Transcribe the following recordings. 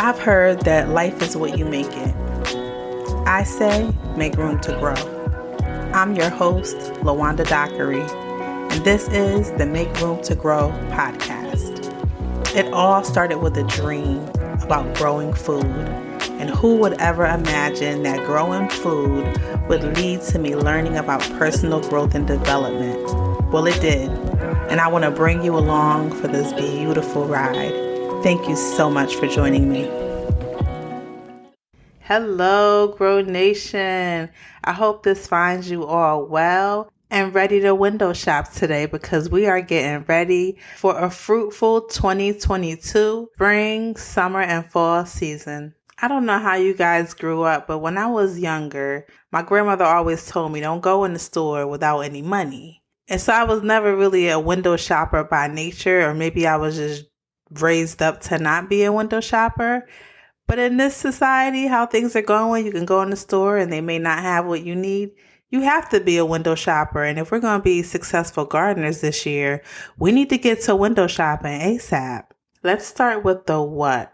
I've heard that life is what you make it. I say make room to grow. I'm your host, LaWanda Dockery, and this is the Make Room to Grow podcast. It all started with a dream about growing food, and who would ever imagine that growing food would lead to me learning about personal growth and development? Well, it did, and I want to bring you along for this beautiful ride. Thank you so much for joining me. Hello, Grow Nation. I hope this finds you all well and ready to window shop today, because we are getting ready for a fruitful 2022 spring, summer, and fall season. I don't know how you guys grew up, but when I was younger, my grandmother always told me don't go in the store without any money. And so I was never really a window shopper by nature, or maybe I was just raised up to not be a window shopper. But in this society, how things are going, you can go in the store and they may not have what you need. You have to be a window shopper. And if we're going to be successful gardeners this year, we need to get to window shopping ASAP. Let's start with the what.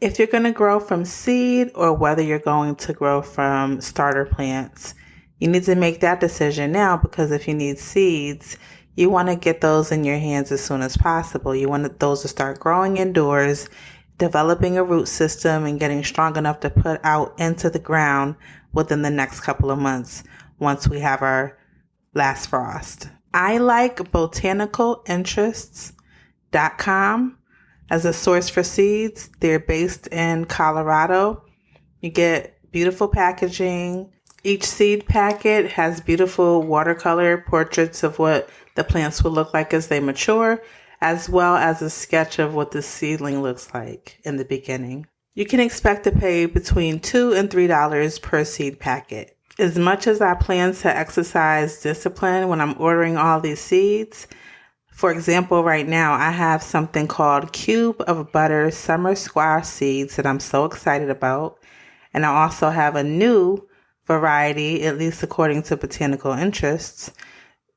If you're going to grow from seed or whether you're going to grow from starter plants, you need to make that decision now, because if you need seeds, you want to get those in your hands as soon as possible. You want those to start growing indoors, developing a root system, and getting strong enough to put out into the ground within the next couple of months once we have our last frost. I like botanicalInterests.com as a source for seeds. They're based in Colorado. You get beautiful packaging. Each seed packet has beautiful watercolor portraits of what the plants will look like as they mature, as well as a sketch of what the seedling looks like in the beginning. You can expect to pay between $2 and $3 per seed packet. As much as I plan to exercise discipline when I'm ordering all these seeds, for example, right now I have something called Cube of Butter Summer Squash Seeds that I'm so excited about. And I also have a new variety, at least according to Botanical Interests,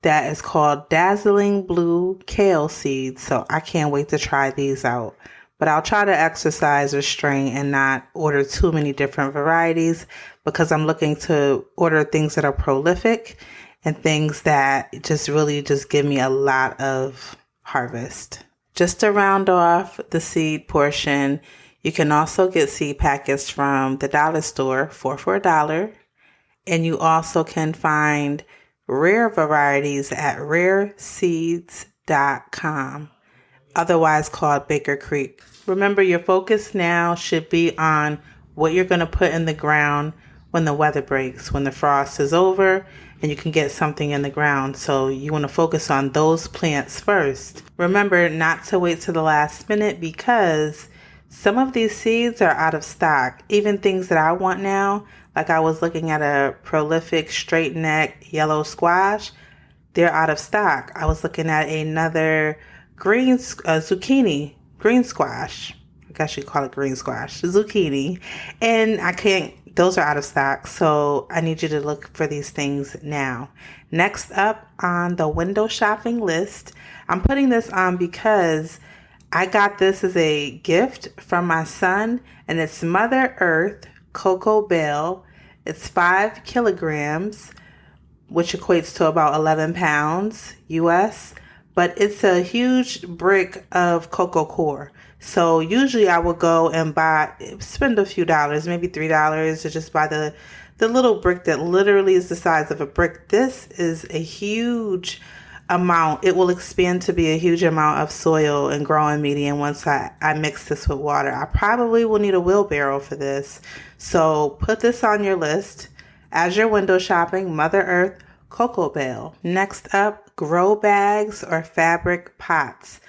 that is called Dazzling Blue Kale Seeds. So I can't wait to try these out. But I'll try to exercise restraint and not order too many different varieties, because I'm looking to order things that are prolific and things that just give me a lot of harvest. Just to round off the seed portion, you can also get seed packets from the dollar store for $1. And you also can find rare varieties at rareseeds.com, otherwise called Baker Creek. Remember, your focus now should be on what you're going to put in the ground when the weather breaks, when the frost is over, and you can get something in the ground. So you want to focus on those plants first. Remember not to wait to the last minute, because some of these seeds are out of stock. Even things that I want now, like I was looking at a prolific straight neck yellow squash, they're out of stock. I was looking at another green zucchini, green squash. I guess you call it green squash, zucchini. And those are out of stock. So I need you to look for these things now. Next up on the window shopping list, I'm putting this on because I got this as a gift from my son, and it's Mother Earth Coco Bale. It's 5 kilograms, which equates to about 11 pounds US, but it's a huge brick of coco coir. So usually I would go and spend a few dollars, maybe $3, to just buy the little brick that literally is the size of a brick. This is a huge amount. It will expand to be a huge amount of soil and growing medium once I mix this with water. I probably will need a wheelbarrow for this. So put this on your list as you're window shopping. Mother Earth Coco Bale. Next up, grow bags or fabric pots.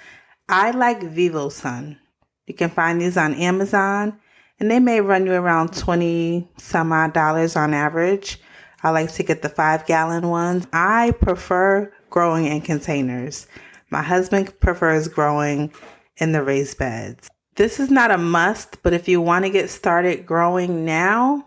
I like Vivosun. You can find these on Amazon, and they may run you around 20 some odd dollars on average. I like to get the 5-gallon ones. I prefer growing in containers. My husband prefers growing in the raised beds. This is not a must, but if you want to get started growing now,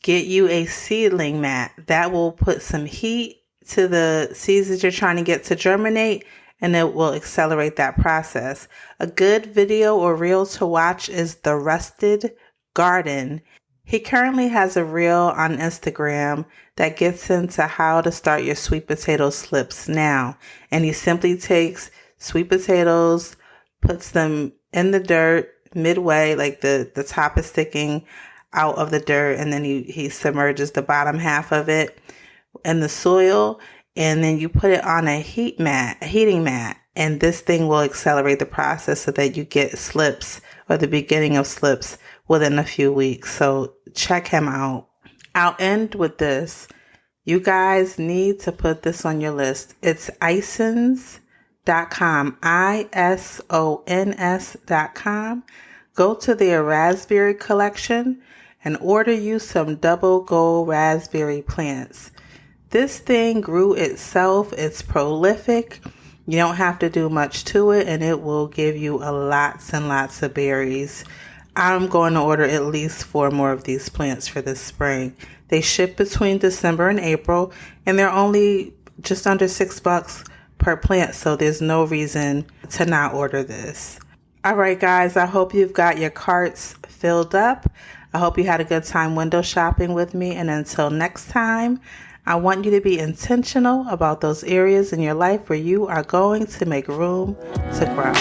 get you a seedling mat. That will put some heat to the seeds that you're trying to get to germinate, and it will accelerate that process. A good video or reel to watch is The Rusted Garden. He currently has a reel on Instagram that gets into how to start your sweet potato slips now. And he simply takes sweet potatoes, puts them in the dirt midway, like the top is sticking out of the dirt, and then he submerges the bottom half of it in the soil, and then you put it on a heating mat, and this thing will accelerate the process so that you get slips or the beginning of slips within a few weeks. So check him out. I'll end with this. You guys need to put this on your list. It's Isons.com, ISONS.com. Go to their raspberry collection and order you some double gold raspberry plants. This thing grew itself. It's prolific. You don't have to do much to it, and it will give you lots and lots of berries. I'm going to order at least 4 more of these plants for this spring. They ship between December and April, and they're only just under $6 per plant, so there's no reason to not order this. All right, guys, I hope you've got your carts filled up. I hope you had a good time window shopping with me, and until next time, I want you to be intentional about those areas in your life where you are going to make room to grow.